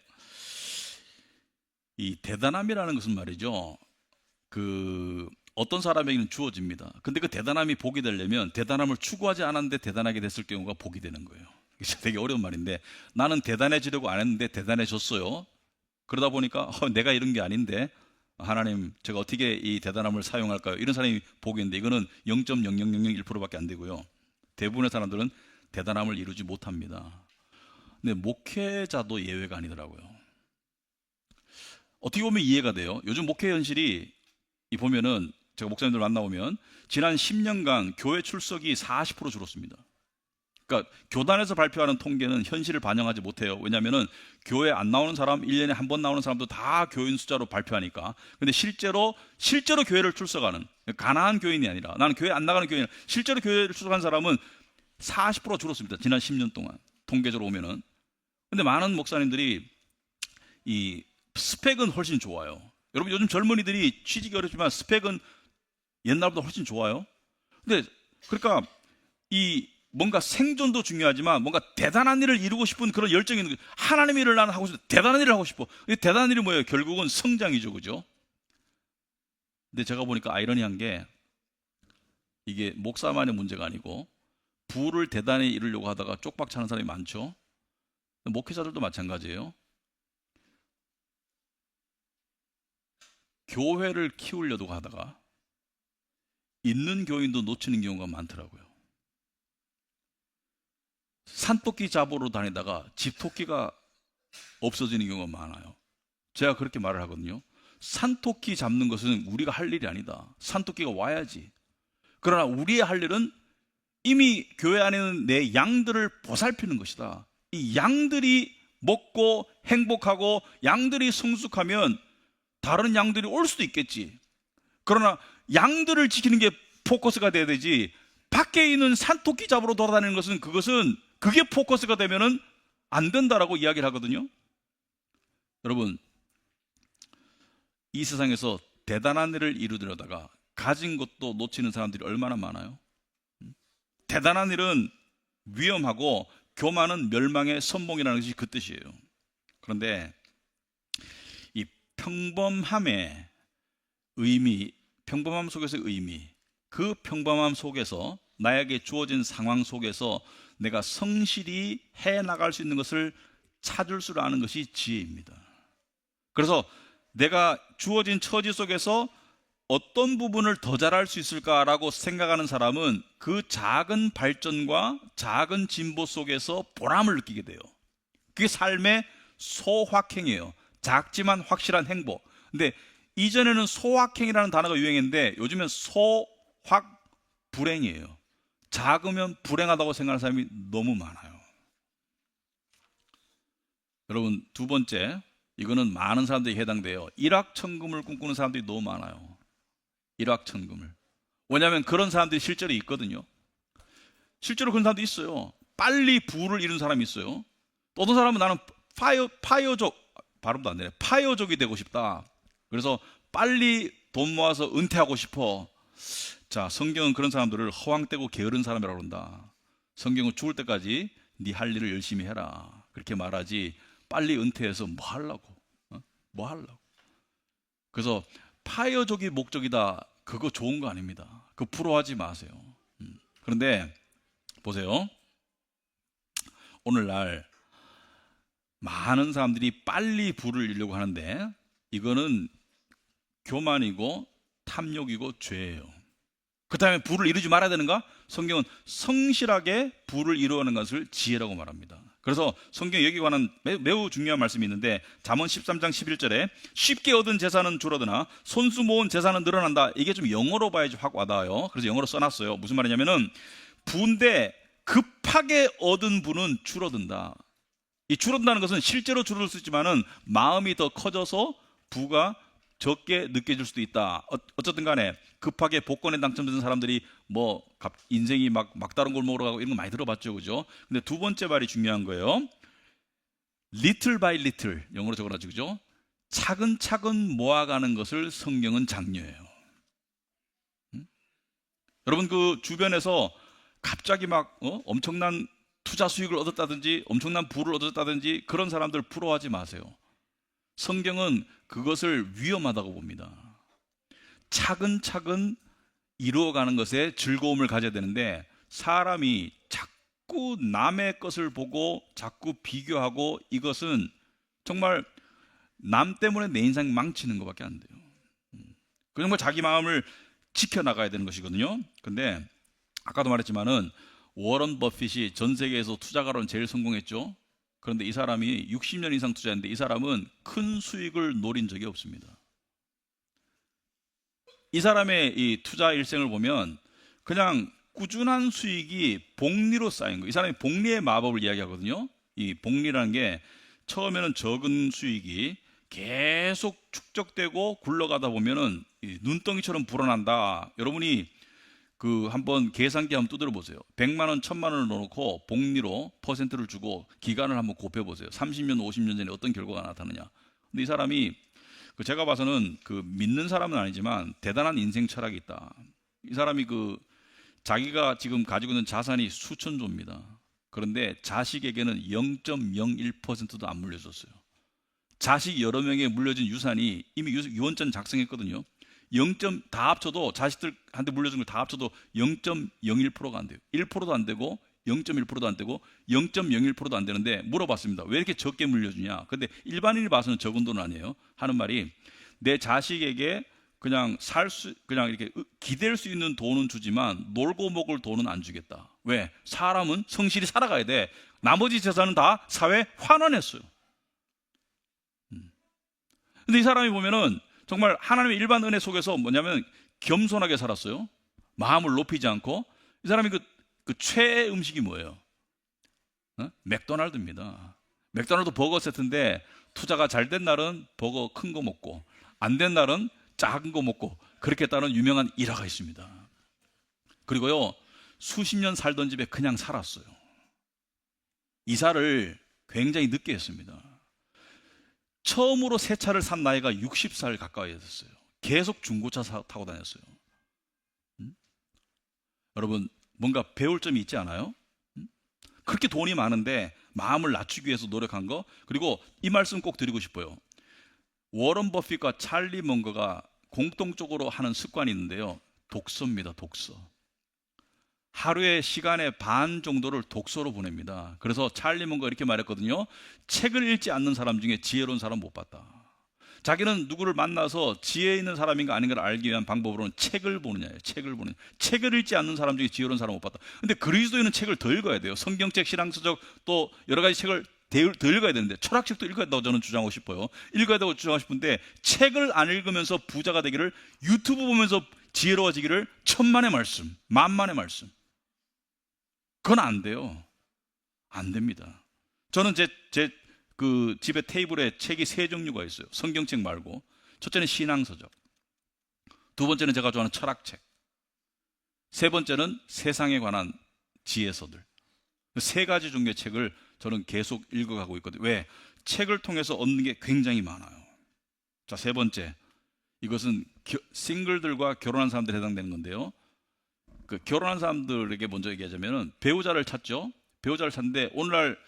이 대단함이라는 것은 말이죠, 그 어떤 사람에게는 주어집니다. 근데 그 대단함이 복이 되려면 대단함을 추구하지 않았는데 대단하게 됐을 경우가 복이 되는 거예요. 이게 되게 어려운 말인데, 나는 대단해지려고 안 했는데 대단해졌어요. 그러다 보니까 내가 이런 게 아닌데 하나님, 제가 어떻게 이 대단함을 사용할까요? 이런 사람이 복이 있는데 이거는 0.00001%밖에 안 되고요. 대부분의 사람들은 대단함을 이루지 못합니다. 근데 목회자도 예외가 아니더라고요. 어떻게 보면 이해가 돼요. 요즘 목회 현실이 보면은, 제가 목사님들 만나보면 지난 10년간 교회 출석이 40% 줄었습니다. 그러니까 교단에서 발표하는 통계는 현실을 반영하지 못해요. 왜냐하면 교회 안 나오는 사람, 1년에 한 번 나오는 사람도 다 교인 숫자로 발표하니까. 근데 실제로 교회를 출석하는, 가난한 교인이 아니라, 나는 교회 안 나가는 교인, 실제로 교회를 출석한 사람은 40% 줄었습니다. 지난 10년 동안 통계적으로 오면은. 근데 많은 목사님들이 이 스펙은 훨씬 좋아요. 여러분, 요즘 젊은이들이 취직이 어렵지만 스펙은 옛날보다 훨씬 좋아요. 근데 그러니까 이 뭔가 생존도 중요하지만 뭔가 대단한 일을 이루고 싶은 그런 열정이 있는 거예요. 하나님의 일을 나는 하고 싶어. 대단한 일을 하고 싶어. 대단한 일이 뭐예요? 결국은 성장이죠. 그죠? 근데 제가 보니까 아이러니한 게, 이게 목사만의 문제가 아니고 부를 대단히 이루려고 하다가 쪽박 차는 사람이 많죠. 목회자들도 마찬가지예요. 교회를 키우려고 하다가 있는 교인도 놓치는 경우가 많더라고요. 산토끼 잡으러 다니다가 집토끼가 없어지는 경우가 많아요. 제가 그렇게 말을 하거든요. 산토끼 잡는 것은 우리가 할 일이 아니다. 산토끼가 와야지. 그러나 우리의 할 일은 이미 교회 안에 있는 내 양들을 보살피는 것이다. 이 양들이 먹고 행복하고 양들이 성숙하면 다른 양들이 올 수도 있겠지. 그러나 양들을 지키는 게 포커스가 돼야 되지, 밖에 있는 산토끼 잡으러 돌아다니는 것은, 그게 포커스가 되면은 안 된다라고 이야기를 하거든요. 여러분, 이 세상에서 대단한 일을 이루려다가 가진 것도 놓치는 사람들이 얼마나 많아요? 대단한 일은 위험하고 교만은 멸망의 선봉이라는 것이 그 뜻이에요. 그런데 이 평범함의 의미, 평범함 속에서의 의미, 그 평범함 속에서 나에게 주어진 상황 속에서 내가 성실히 해나갈 수 있는 것을 찾을 줄 아는 것이 지혜입니다. 그래서 내가 주어진 처지 속에서 어떤 부분을 더 잘할 수 있을까라고 생각하는 사람은 그 작은 발전과 작은 진보 속에서 보람을 느끼게 돼요. 그게 삶의 소확행이에요. 작지만 확실한 행복. 근데 이전에는 소확행이라는 단어가 유행했는데 요즘엔 소확불행이에요. 작으면 불행하다고 생각하는 사람이 너무 많아요. 여러분, 두 번째, 이거는 많은 사람들이 해당돼요. 일확천금을 꿈꾸는 사람들이 너무 많아요. 일확천금을. 왜냐하면 그런 사람들이 실제로 있거든요. 실제로 그런 사람도 있어요. 빨리 부를 이룬 사람이 있어요. 또 어떤 사람은 나는 파이어족, 발음도 안 되네. 파이어족이 되고 싶다. 그래서 빨리 돈 모아서 은퇴하고 싶어. 자, 성경은 그런 사람들을 허황되고 게으른 사람이라고 한다. 성경은 죽을 때까지 네 할 일을 열심히 해라. 그렇게 말하지 빨리 은퇴해서 뭐 하려고? 뭐 하려고? 그래서 파이어족이 목적이다. 그거 좋은 거 아닙니다. 그거 부러워하지 마세요. 그런데 보세요. 오늘날 많은 사람들이 빨리 부를 이루려고 하는데 이거는 교만이고 탐욕이고 죄예요. 그 다음에 부를 이루지 말아야 되는가? 성경은 성실하게 부를 이루어가는 것을 지혜라고 말합니다. 그래서 성경 여기 관한 매우 중요한 말씀이 있는데 잠언 13장 11절에 쉽게 얻은 재산은 줄어드나 손수 모은 재산은 늘어난다. 이게 좀 영어로 봐야지 확 와닿아요. 그래서 영어로 써놨어요. 무슨 말이냐면은 부인데 급하게 얻은 부는 줄어든다. 이 줄어든다는 것은 실제로 줄어들 수 있지만은 마음이 더 커져서 부가 적게 느껴질 수도 있다. 어쨌든 간에 급하게 복권에 당첨된 사람들이 뭐 인생이 막다른 골목으로 가고 이런 거 많이 들어봤죠, 그죠? 근데 두 번째 말이 중요한 거예요. little by little, 영어로 적어놨죠, 그죠? 차근차근 모아가는 것을 성경은 장려해요. 여러분 그 주변에서 갑자기 엄청난 투자 수익을 얻었다든지 엄청난 부를 얻었다든지 그런 사람들 부러워하지 마세요. 성경은 그것을 위험하다고 봅니다. 차근차근 이루어가는 것에 즐거움을 가져야 되는데 사람이 자꾸 남의 것을 보고 자꾸 비교하고 이것은 정말 남 때문에 내 인생 망치는 것밖에 안 돼요. 그 정말 자기 마음을 지켜나가야 되는 것이거든요. 근데 아까도 말했지만은 워런 버핏이 전 세계에서 투자가로는 제일 성공했죠. 그런데 이 사람이 60년 이상 투자했는데 이 사람은 큰 수익을 노린 적이 없습니다. 이 사람의 이 투자 일생을 보면 그냥 꾸준한 수익이 복리로 쌓인 거예요. 이 사람이 복리의 마법을 이야기하거든요. 이 복리라는 게 처음에는 적은 수익이 계속 축적되고 굴러가다 보면은 눈덩이처럼 불어난다. 여러분이 한번 계산기 한번 두드려 보세요. 100만 원, 1000만 원을 넣어놓고 복리로 퍼센트를 주고 기간을 한번 곱해 보세요. 30년, 50년 전에 어떤 결과가 나타나냐. 근데 이 사람이 제가 봐서는 믿는 사람은 아니지만 대단한 인생 철학이 있다. 이 사람이 자기가 지금 가지고 있는 자산이 수천조입니다. 그런데 자식에게는 0.01%도 안 물려줬어요. 자식 여러 명에 물려준 유산이 이미 유언장 작성했거든요. 다 합쳐도 자식들한테 물려준 걸 다 합쳐도 0.01%가 안 돼요. 1%도 안 되고 0.1%도 안 되고 0.01%도 안 되는데 물어봤습니다. 왜 이렇게 적게 물려주냐? 근데 일반인이 봐서는 적은 돈은 아니에요. 하는 말이 내 자식에게 그냥 이렇게 기댈 수 있는 돈은 주지만 놀고 먹을 돈은 안 주겠다. 왜? 사람은 성실히 살아가야 돼. 나머지 재산은 다 사회에 환원했어요. 근데 이 사람이 보면은 정말 하나님의 일반 은혜 속에서 뭐냐면 겸손하게 살았어요. 마음을 높이지 않고. 이 사람이 그 최애 음식이 뭐예요? 맥도날드입니다. 맥도날드 버거 세트인데 투자가 잘 된 날은 버거 큰 거 먹고 안 된 날은 작은 거 먹고 그렇게 따른 유명한 일화가 있습니다. 그리고요 수십 년 살던 집에 그냥 살았어요. 이사를 굉장히 늦게 했습니다. 처음으로 새 차를 산 나이가 60살 가까이 됐어요. 계속 중고차 타고 다녔어요. 여러분 뭔가 배울 점이 있지 않아요? 그렇게 돈이 많은데 마음을 낮추기 위해서 노력한 거. 그리고 이 말씀 꼭 드리고 싶어요. 워런 버핏과 찰리 먼거가 공통적으로 하는 습관이 있는데요. 독서입니다. 독서. 하루의 시간의 반 정도를 독서로 보냅니다. 그래서 찰리 먼거가 이렇게 말했거든요. 책을 읽지 않는 사람 중에 지혜로운 사람 못 봤다. 자기는 누구를 만나서 지혜 있는 사람인가 아닌가를 알기 위한 방법으로는 책을 보느냐예요. 책을 보느냐. 책을 읽지 않는 사람 중에 지혜로운 사람 못 봤다. 근데 그리스도인은 책을 더 읽어야 돼요. 성경책, 신앙서적, 또 여러 가지 책을 더 읽어야 되는데, 철학책도 읽어야 된다고 저는 주장하고 싶어요. 읽어야 되고 주장하고 싶은데, 책을 안 읽으면서 부자가 되기를, 유튜브 보면서 지혜로워지기를 천만의 말씀, 만만의 말씀. 그건 안 돼요. 안 됩니다. 저는 제 집에 테이블에 책이 세 종류가 있어요. 성경책 말고. 첫째는 신앙서적, 두 번째는 제가 좋아하는 철학책, 세 번째는 세상에 관한 지혜서들. 세 가지 종류의 책을 저는 계속 읽어가고 있거든요. 왜? 책을 통해서 얻는 게 굉장히 많아요. 자, 세 번째, 이것은 싱글들과 결혼한 사람들에 해당되는 건데요. 결혼한 사람들에게 먼저 얘기하자면은, 배우자를 찾죠. 배우자를 찾는데 오늘날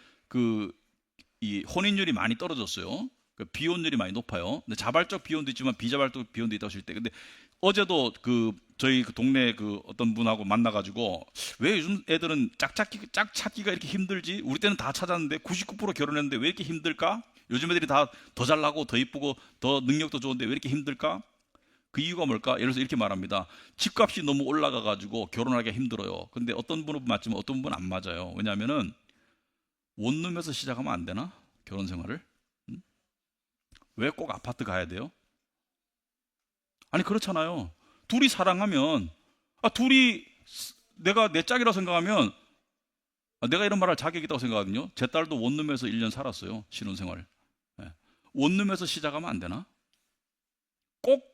이 혼인율이 많이 떨어졌어요. 비혼율이 많이 높아요. 근데 자발적 비혼도 있지만 비자발적 비혼도 있다고 하실 때, 근데 어제도 저희 동네 어떤 분하고 만나가지고, 왜 요즘 애들은 짝 찾기가 이렇게 힘들지? 우리 때는 다 찾았는데 99% 결혼했는데 왜 이렇게 힘들까? 요즘 애들이 다 더 잘나고 더 이쁘고 더 능력도 좋은데 왜 이렇게 힘들까? 그 이유가 뭘까? 예를 들어서 이렇게 말합니다. 집값이 너무 올라가가지고 결혼하기가 힘들어요. 근데 어떤 분은 맞지만 어떤 분은 안 맞아요. 왜냐하면은 원룸에서 시작하면 안 되나? 결혼 생활을? 왜 꼭 아파트 가야 돼요? 아니, 그렇잖아요. 둘이 사랑하면, 둘이 내가 내 짝이라고 생각하면, 내가 이런 말할 자격이 있다고 생각하거든요. 제 딸도 원룸에서 1년 살았어요. 신혼생활. 원룸에서 시작하면 안 되나? 꼭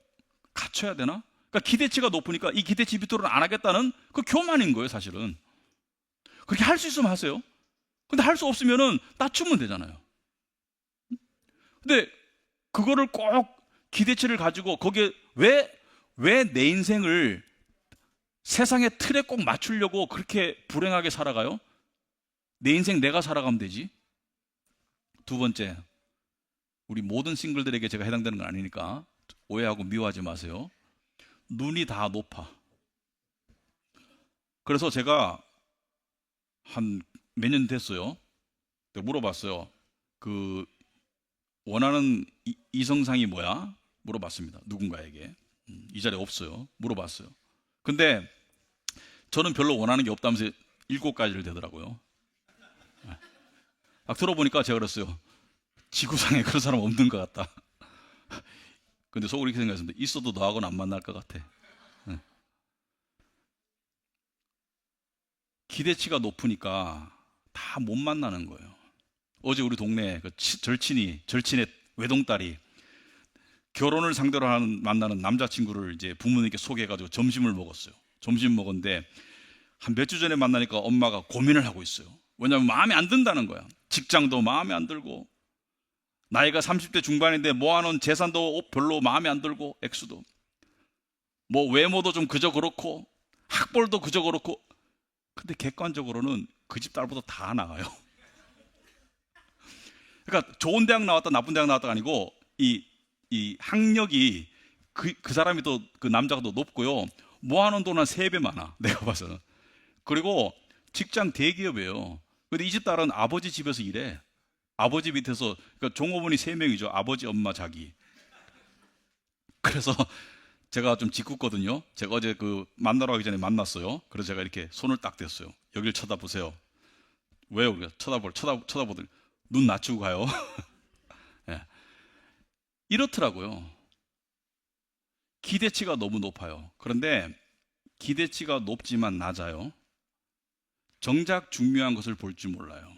갖춰야 되나? 그러니까 기대치가 높으니까 이 기대치 밑으로는 안 하겠다는 그 교만인 거예요, 사실은. 그렇게 할 수 있으면 하세요. 근데 할 수 없으면은 낮추면 되잖아요. 근데 그거를 꼭 기대치를 가지고 거기에 왜 내 인생을 세상의 틀에 꼭 맞추려고 그렇게 불행하게 살아가요? 내 인생 내가 살아가면 되지. 두 번째, 우리 모든 싱글들에게 제가 해당되는 건 아니니까 오해하고 미워하지 마세요. 눈이 다 높아. 그래서 제가 한 몇 년 됐어요. 물어봤어요. 원하는 이성상이 뭐야? 물어봤습니다. 누군가에게. 이 자리에 없어요. 물어봤어요. 근데 저는 별로 원하는 게 없다면서 7가지를 되더라고요. 막 들어보니까 제가 그랬어요. 지구상에 그런 사람 없는 것 같다. 근데 속으로 이렇게 생각했습니다. 있어도 너하고는 안 만날 것 같아. 기대치가 높으니까 다 못 만나는 거예요. 어제 우리 동네 절친의 외동딸이 결혼을 상대로 만나는 남자친구를 이제 부모님께 소개해가지고 점심을 먹었어요. 점심 먹었는데 한 몇 주 전에 만나니까 엄마가 고민을 하고 있어요. 왜냐하면 마음에 안 든다는 거야. 직장도 마음에 안 들고, 나이가 30대 중반인데 모아놓은 재산도 별로 마음에 안 들고, 액수도 뭐 외모도 좀 그저 그렇고, 학벌도 그저 그렇고. 근데 객관적으로는 그 집 딸보다 다 나아요. 그러니까 좋은 대학 나왔다 나쁜 대학 나왔다가 아니고, 이 학력이 그 사람이 더, 그 남자가 더 높고요, 모아놓은 돈 한 3배 많아, 내가 봐서는. 그리고 직장 대기업이에요. 근데 이 집 딸은 아버지 집에서 일해. 아버지 밑에서, 그러니까 종업원이 3명이죠. 아버지, 엄마, 자기. 그래서 제가 좀 짓궂거든요. 제가 어제 만나러 가기 전에 만났어요. 그래서 제가 이렇게 손을 딱 댔어요. 여길 쳐다보세요. 왜요? 우리가 쳐다보더니 눈 낮추고 가요. 네. 이렇더라고요. 기대치가 너무 높아요. 그런데 기대치가 높지만 낮아요. 정작 중요한 것을 볼 줄 몰라요.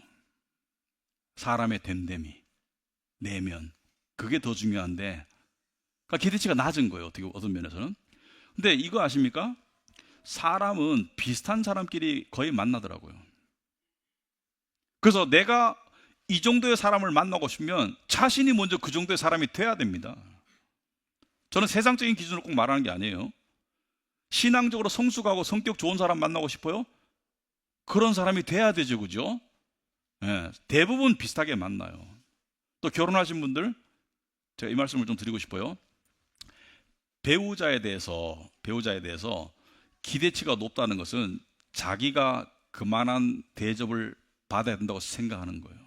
사람의 됨됨이, 내면, 그게 더 중요한데, 그러니까 기대치가 낮은 거예요. 어떤 면에서는. 근데 이거 아십니까? 사람은 비슷한 사람끼리 거의 만나더라고요. 그래서 내가 이 정도의 사람을 만나고 싶으면 자신이 먼저 그 정도의 사람이 돼야 됩니다. 저는 세상적인 기준으로 꼭 말하는 게 아니에요. 신앙적으로 성숙하고 성격 좋은 사람 만나고 싶어요? 그런 사람이 돼야 되죠, 그죠? 예, 대부분 비슷하게 만나요. 또 결혼하신 분들, 제가 이 말씀을 좀 드리고 싶어요. 배우자에 대해서 기대치가 높다는 것은 자기가 그만한 대접을 받아야 된다고 생각하는 거예요.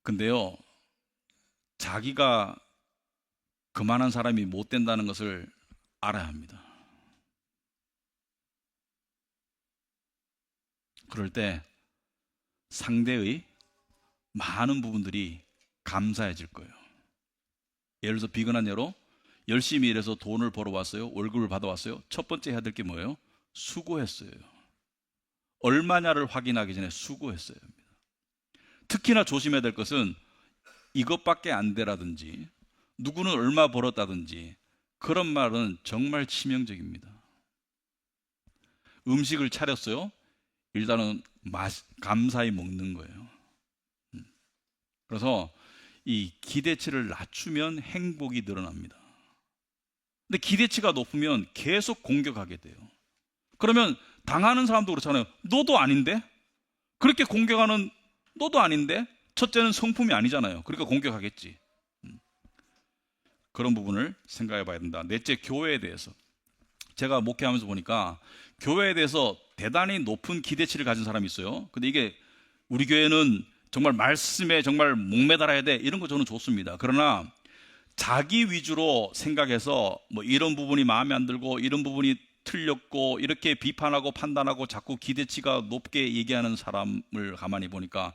근데요, 자기가 그만한 사람이 못 된다는 것을 알아야 합니다. 그럴 때 상대의 많은 부분들이 감사해질 거예요. 예를 들어서 비근한 예로 열심히 일해서 돈을 벌어왔어요. 월급을 받아왔어요. 첫 번째 해야 될 게 뭐예요? 수고했어요. 얼마냐를 확인하기 전에 수고했어요. 특히나 조심해야 될 것은 이것밖에 안 되라든지 누구는 얼마 벌었다든지 그런 말은 정말 치명적입니다. 음식을 차렸어요. 일단은 감사히 먹는 거예요. 그래서 이 기대치를 낮추면 행복이 늘어납니다. 근데 기대치가 높으면 계속 공격하게 돼요. 그러면 당하는 사람도 그렇잖아요. 너도 아닌데? 그렇게 공격하는 너도 아닌데? 첫째는 성품이 아니잖아요. 그러니까 공격하겠지. 그런 부분을 생각해 봐야 된다. 넷째, 교회에 대해서. 제가 목회하면서 보니까 교회에 대해서 대단히 높은 기대치를 가진 사람이 있어요. 근데 이게 우리 교회는 정말 말씀에 정말 목매달아야 돼. 이런 거 저는 좋습니다. 그러나 자기 위주로 생각해서 뭐 이런 부분이 마음에 안 들고 이런 부분이 틀렸고 이렇게 비판하고 판단하고 자꾸 기대치가 높게 얘기하는 사람을 가만히 보니까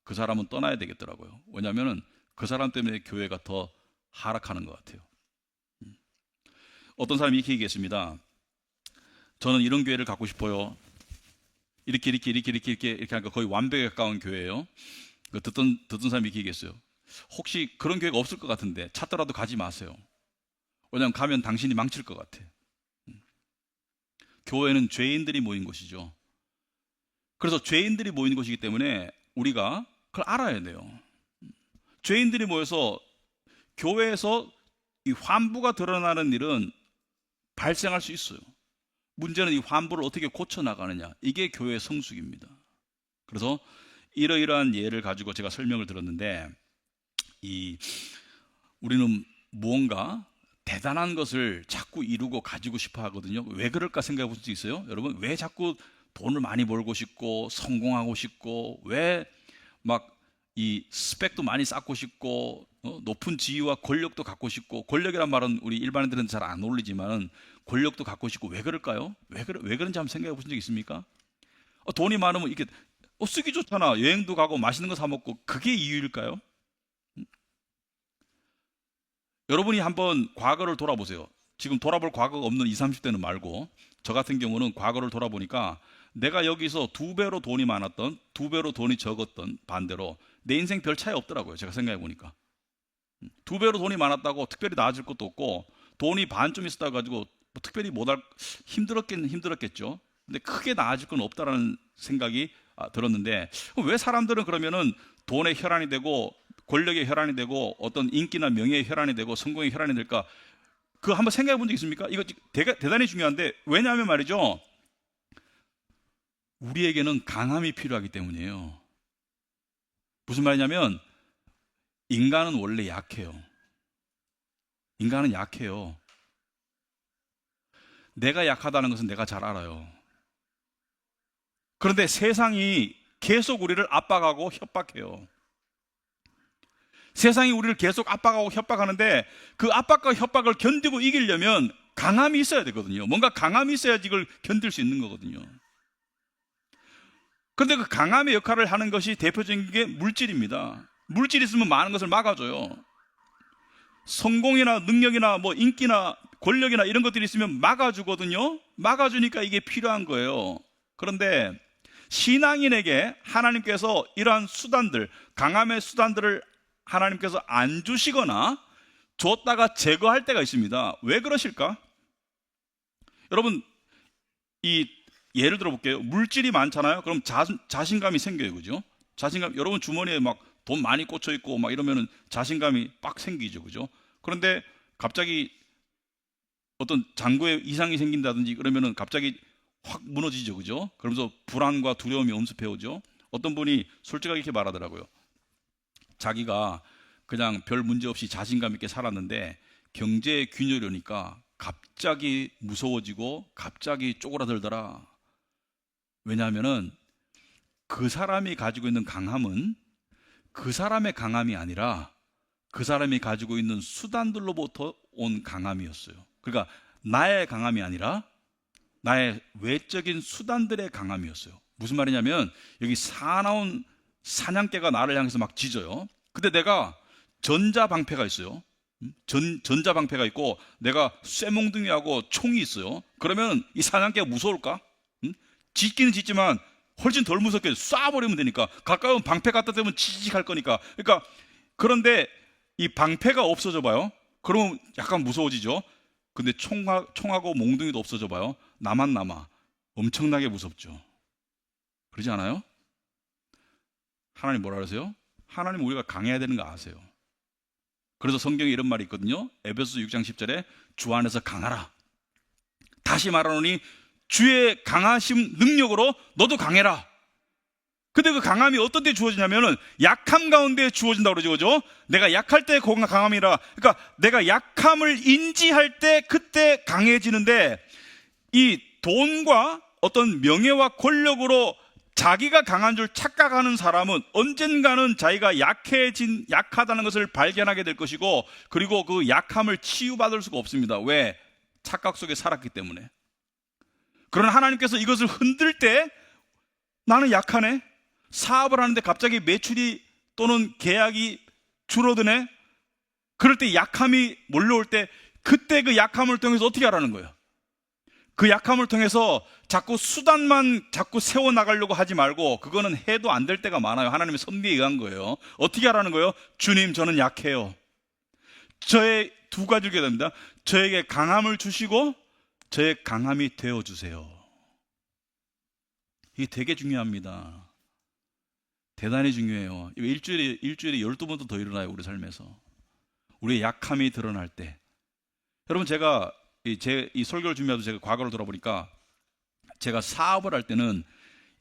그 사람은 떠나야 되겠더라고요. 왜냐하면 그 사람 때문에 교회가 더 하락하는 것 같아요. 어떤 사람이 이렇게 얘기했습니다. 저는 이런 교회를 갖고 싶어요. 이렇게 하니까 거의 완벽에 가까운 교회예요. 듣던 사람이 이렇게 얘기했어요. 혹시 그런 교회가 없을 것 같은데 찾더라도 가지 마세요. 왜냐하면 가면 당신이 망칠 것 같아. 교회는 죄인들이 모인 곳이죠. 그래서 죄인들이 모인 곳이기 때문에 우리가 그걸 알아야 돼요. 죄인들이 모여서 교회에서 이 환부가 드러나는 일은 발생할 수 있어요. 문제는 이 환부를 어떻게 고쳐나가느냐. 이게 교회의 성숙입니다. 그래서 이러이러한 예를 가지고 제가 설명을 들었는데 우리는 무언가 대단한 것을 자꾸 이루고 가지고 싶어 하거든요. 왜 그럴까 생각해 볼 수 있어요? 여러분, 왜 자꾸 돈을 많이 벌고 싶고 성공하고 싶고 왜 막 이 스펙도 많이 쌓고 싶고 높은 지위와 권력도 갖고 싶고, 권력이란 말은 우리 일반인들은 잘 안 어울리지만 권력도 갖고 싶고 왜 그럴까요? 왜 그런지 한번 생각해 보신 적 있습니까? 돈이 많으면 이렇게 쓰기 좋잖아. 여행도 가고 맛있는 거 사 먹고. 그게 이유일까요? 여러분이 한번 과거를 돌아보세요. 지금 돌아볼 과거가 없는 20, 30대는 말고 저 같은 경우는 과거를 돌아보니까 내가 여기서 2배로 돈이 많았던 2배로 돈이 적었던 반대로 내 인생 별 차이 없더라고요. 제가 생각해 보니까 2배로 돈이 많았다고 특별히 나아질 것도 없고 돈이 반쯤 있었다 가지고 뭐 특별히 힘들었겠죠. 근데 크게 나아질 건 없다라는 생각이 들었는데, 왜 사람들은 그러면은 돈의 혈안이 되고 권력의 혈안이 되고 어떤 인기나 명예의 혈안이 되고 성공의 혈안이 될까? 그거 한번 생각해 본 적 있습니까? 이거 대단히 중요한데, 왜냐하면 말이죠, 우리에게는 강함이 필요하기 때문이에요. 무슨 말이냐면 인간은 원래 약해요. 인간은 약해요. 내가 약하다는 것은 내가 잘 알아요. 그런데 세상이 계속 우리를 압박하고 협박해요. 세상이 우리를 계속 압박하고 협박하는데 그 압박과 협박을 견디고 이기려면 강함이 있어야 되거든요. 뭔가 강함이 있어야지 이걸 견딜 수 있는 거거든요. 그런데 그 강함의 역할을 하는 것이 대표적인 게 물질입니다. 물질이 있으면 많은 것을 막아줘요. 성공이나 능력이나 뭐 인기나 권력이나 이런 것들이 있으면 막아주거든요. 막아주니까 이게 필요한 거예요. 그런데 신앙인에게 하나님께서 이러한 수단들, 강함의 수단들을 하나님께서 안 주시거나 줬다가 제거할 때가 있습니다. 왜 그러실까? 여러분, 예를 들어 볼게요. 물질이 많잖아요. 그럼 자신감이 생겨요. 그죠? 자신감, 여러분 주머니에 막 돈 많이 꽂혀 있고 막 이러면은 자신감이 빡 생기죠. 그죠? 그런데 갑자기 어떤 장부에 이상이 생긴다든지 그러면은 갑자기 확 무너지죠, 그죠? 그러면서 불안과 두려움이 엄습해 오죠. 어떤 분이 솔직하게 이렇게 말하더라고요. 자기가 그냥 별 문제 없이 자신감 있게 살았는데 경제에 균열이 오니까 갑자기 무서워지고 갑자기 쪼그라들더라. 왜냐하면은 그 사람이 가지고 있는 강함은 그 사람의 강함이 아니라 그 사람이 가지고 있는 수단들로부터 온 강함이었어요. 그러니까 나의 강함이 아니라 나의 외적인 수단들의 강함이었어요. 무슨 말이냐면 여기 사나운 사냥개가 나를 향해서 막 짖어요. 근데 내가 전자방패가 있어요. 전자방패가 있고 내가 쇠몽둥이하고 총이 있어요. 그러면 이 사냥개가 무서울까? 짖기는 짖지만 훨씬 덜 무섭게 쏴버리면 되니까. 가까운 방패 갖다 대면 찌직할 거니까. 그러니까 그런데 이 방패가 없어져 봐요. 그러면 약간 무서워지죠. 근데 총하고 몽둥이도 없어져 봐요. 나만 남아. 엄청나게 무섭죠. 그러지 않아요? 하나님 뭐라 그러세요? 하나님 우리가 강해야 되는 거 아세요? 그래서 성경에 이런 말이 있거든요. 에베소서 6장 10절에 주 안에서 강하라. 다시 말하노니 주의 강하심 능력으로 너도 강해라. 근데 그 강함이 어떤 때 주어지냐면은 약함 가운데 주어진다고 그러죠. 그죠? 내가 약할 때 강함이라. 그러니까 내가 약함을 인지할 때 그때 강해지는데 이 돈과 어떤 명예와 권력으로 자기가 강한 줄 착각하는 사람은 언젠가는 자기가 약하다는 것을 발견하게 될 것이고 그리고 그 약함을 치유받을 수가 없습니다. 왜? 착각 속에 살았기 때문에. 그러나 하나님께서 이것을 흔들 때 나는 약하네. 사업을 하는데 갑자기 매출이 또는 계약이 줄어드네. 그럴 때 약함이 몰려올 때 그때 그 약함을 통해서 어떻게 하라는 거예요? 그 약함을 통해서 자꾸 수단만 자꾸 세워나가려고 하지 말고 그거는 해도 안 될 때가 많아요. 하나님의 섭리에 의한 거예요. 어떻게 하라는 거예요? 주님 저는 약해요. 저의 두 가지를 기도해야 됩니다. 저에게 강함을 주시고 저의 강함이 되어주세요. 이게 되게 중요합니다. 대단히 중요해요. 일주일에 12번도 더 일어나요. 우리 삶에서. 우리의 약함이 드러날 때. 여러분 제가 이 설교를 준비하면서 제가 과거를 돌아보니까 제가 사업을 할 때는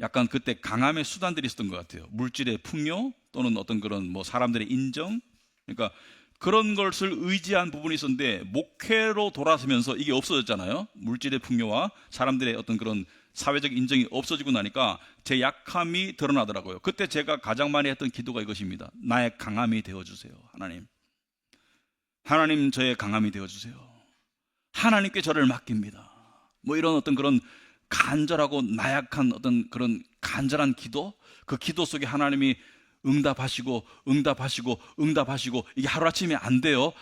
약간 그때 강함의 수단들이 있었던 것 같아요. 물질의 풍요 또는 어떤 그런 뭐 사람들의 인정. 그러니까 그런 것을 의지한 부분이 있었는데 목회로 돌아서면서 이게 없어졌잖아요. 물질의 풍요와 사람들의 어떤 그런 사회적 인정이 없어지고 나니까 제 약함이 드러나더라고요. 그때 제가 가장 많이 했던 기도가 이것입니다. 나의 강함이 되어주세요. 하나님 저의 강함이 되어주세요. 하나님께 저를 맡깁니다. 뭐 이런 어떤 그런 간절하고 나약한 어떤 그런 간절한 기도, 그 기도 속에 하나님이 응답하시고 이게 하루아침에 안 돼요.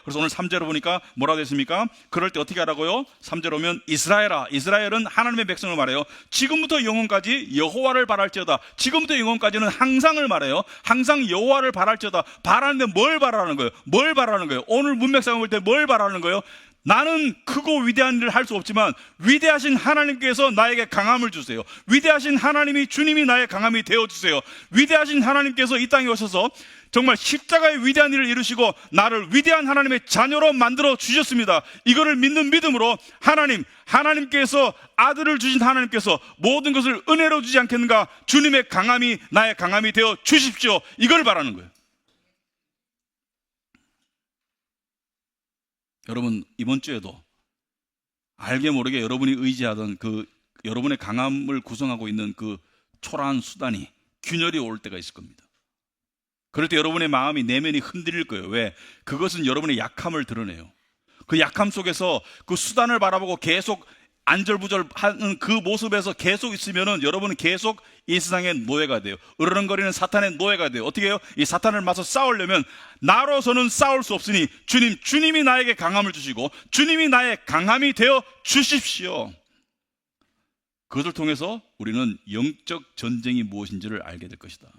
그래서 오늘 3절을 보니까 뭐라고 됐습니까? 그럴 때 어떻게 하라고요? 3절 오면 이스라엘은 하나님의 백성을 말해요. 지금부터 영원까지 여호와를 바랄지어다. 지금부터 영원까지는 항상을 말해요. 항상 여호와를 바랄지어다. 바라는데 뭘 바라는 거예요? 오늘 문맥상을 볼 때 뭘 바라는 거예요? 나는 크고 위대한 일을 할 수 없지만 위대하신 하나님께서 나에게 강함을 주세요. 위대하신 하나님이 주님이 나의 강함이 되어주세요. 위대하신 하나님께서 이 땅에 오셔서 정말 십자가의 위대한 일을 이루시고 나를 위대한 하나님의 자녀로 만들어 주셨습니다. 이거를 믿는 믿음으로 하나님께서 아들을 주신 하나님께서 모든 것을 은혜로 주지 않겠는가? 주님의 강함이 나의 강함이 되어 주십시오. 이걸 바라는 거예요. 여러분 이번 주에도 알게 모르게 여러분이 의지하던 그 여러분의 강함을 구성하고 있는 그 초라한 수단이 균열이 올 때가 있을 겁니다. 그럴 때 여러분의 마음이 내면이 흔들릴 거예요. 왜? 그것은 여러분의 약함을 드러내요. 그 약함 속에서 그 수단을 바라보고 계속 안절부절하는 그 모습에서 계속 있으면은 여러분은 계속 이 세상의 노예가 돼요. 으르렁거리는 사탄의 노예가 돼요. 어떻게 해요? 이 사탄을 맞서 싸우려면 나로서는 싸울 수 없으니 주님이 나에게 강함을 주시고 주님이 나의 강함이 되어 주십시오. 그것을 통해서 우리는 영적 전쟁이 무엇인지를 알게 될 것이다.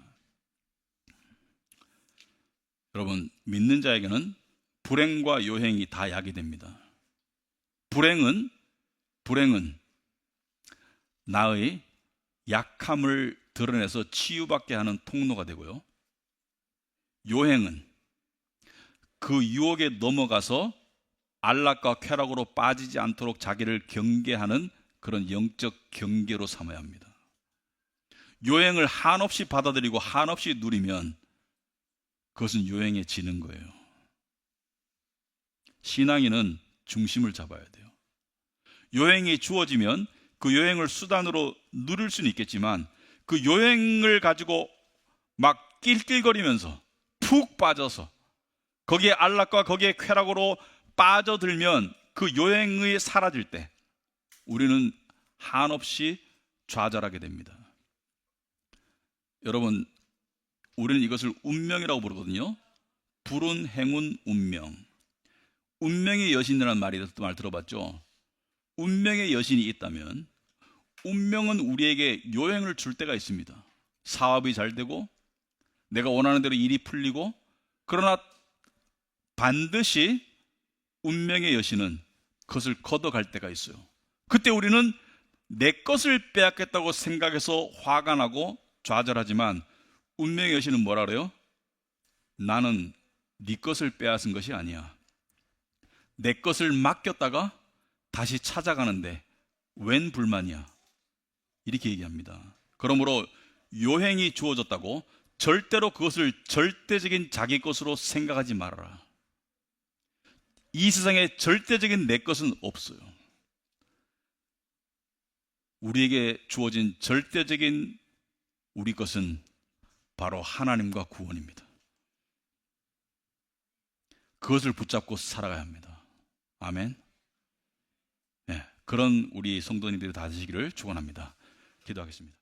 여러분 믿는 자에게는 불행과 요행이 다 약이 됩니다. 불행은 나의 약함을 드러내서 치유받게 하는 통로가 되고요. 요행은 그 유혹에 넘어가서 안락과 쾌락으로 빠지지 않도록 자기를 경계하는 그런 영적 경계로 삼아야 합니다. 요행을 한없이 받아들이고 한없이 누리면 그것은 요행에 지는 거예요. 신앙인은 중심을 잡아야 돼요. 요행이 주어지면 그 요행을 수단으로 누릴 수는 있겠지만 그 요행을 가지고 막 낄낄거리면서 푹 빠져서 거기에 안락과 거기에 쾌락으로 빠져들면 그 요행이 사라질 때 우리는 한없이 좌절하게 됩니다. 여러분, 우리는 이것을 운명이라고 부르거든요. 불운, 행운, 운명. 운명의 여신이라는 말 들어봤죠? 운명의 여신이 있다면 운명은 우리에게 요행을 줄 때가 있습니다. 사업이 잘 되고 내가 원하는 대로 일이 풀리고, 그러나 반드시 운명의 여신은 그것을 걷어갈 때가 있어요. 그때 우리는 내 것을 빼앗겠다고 생각해서 화가 나고 좌절하지만 운명의 여신은 뭐라 그래요? 나는 네 것을 빼앗은 것이 아니야. 내 것을 맡겼다가 다시 찾아가는데 웬 불만이야. 이렇게 얘기합니다. 그러므로 요행이 주어졌다고 절대로 그것을 절대적인 자기 것으로 생각하지 말아라. 이 세상에 절대적인 내 것은 없어요. 우리에게 주어진 절대적인 우리 것은 바로 하나님과 구원입니다. 그것을 붙잡고 살아가야 합니다. 아멘. 네, 그런 우리 성도님들이 다 되시기를 축원합니다. 기도하겠습니다.